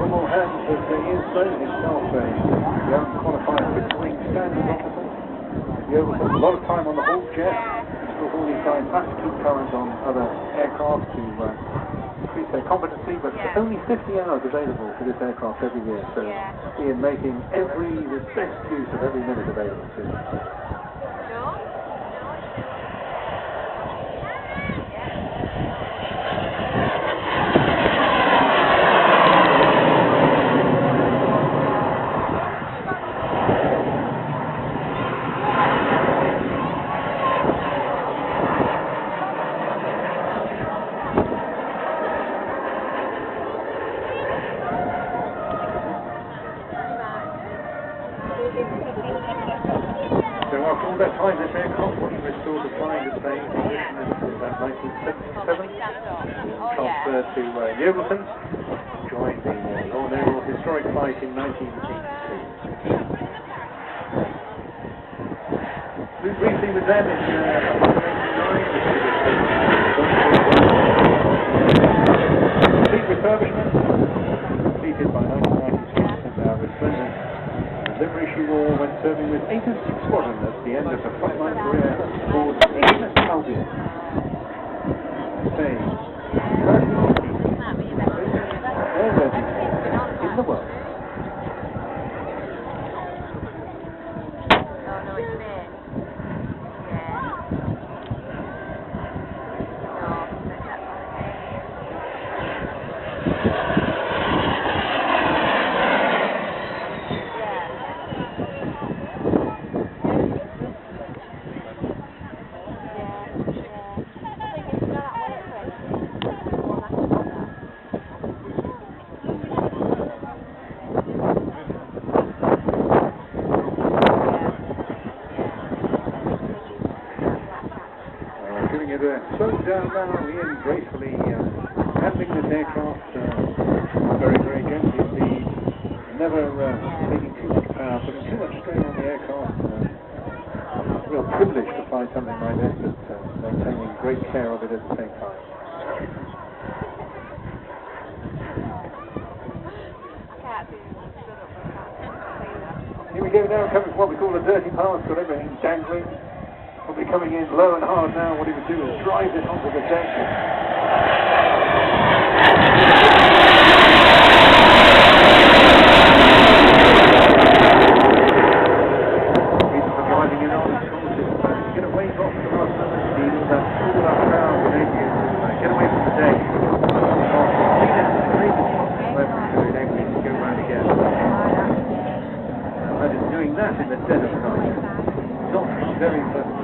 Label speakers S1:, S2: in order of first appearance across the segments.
S1: capable hands as Ian Sloan himself, the young qualified fixed-wing standard officer. He spent a lot of time on the Hawk jet. Still all these guys have to keep current on other aircraft to increase their competency, but only 50 hours available for this aircraft every year, so Ian making the best use of every minute available to him. So after all that time, this aircraft was restored to flying the same position in about 1977. Transferred to Yeovilton, joined the Royal Naval Historic Flight in 1982. Moved briefly with them in 1989. Complete refurbishment, completed by 1996, and now resplendent. Livery she wore when serving with 8th Squadron at the end of the frontline career aboard HMS Albion. Staying airworthy in the world. Slowing down now, Ian gracefully handling this aircraft very, very gently indeed, never taking too much power, putting too much strain on the aircraft. Real privilege to fly something like this, but maintaining great care of it at the same time. Here we go now, coming to what we call a dirty pass, got everything dangling. Probably coming in low and hard now. What he would do is drive it onto the deck. Reason for driving in on, of course, is to get away from the last minute speed of that all that crowd with Adrian to get away from the deck. To enable him to go round again. Imagine doing that in the dead of night. Not very pleasant.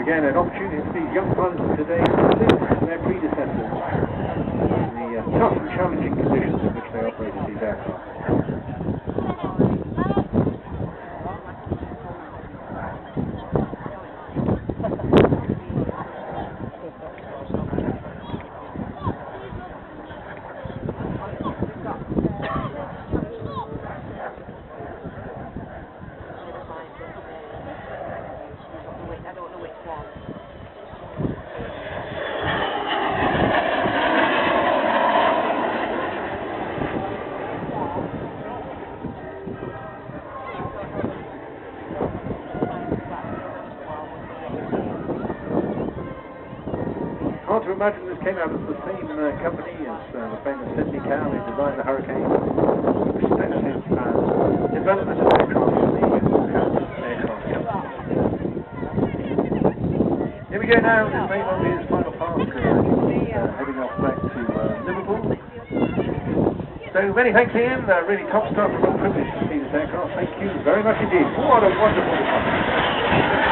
S1: Again, an opportunity for these young pilots today to live their predecessors in the tough and challenging conditions in which they operated these aircraft. Hard to imagine this came out of the same company as the famous Sidney Cow who designed the Hurricane. Extensive development of aircraft for the aircraft company. Here we go now, this may well be his final pass, heading off back to Liverpool. So many thanks Ian, really top stuff, a real privilege to see this aircraft. Thank you very much indeed. What a wonderful discovery.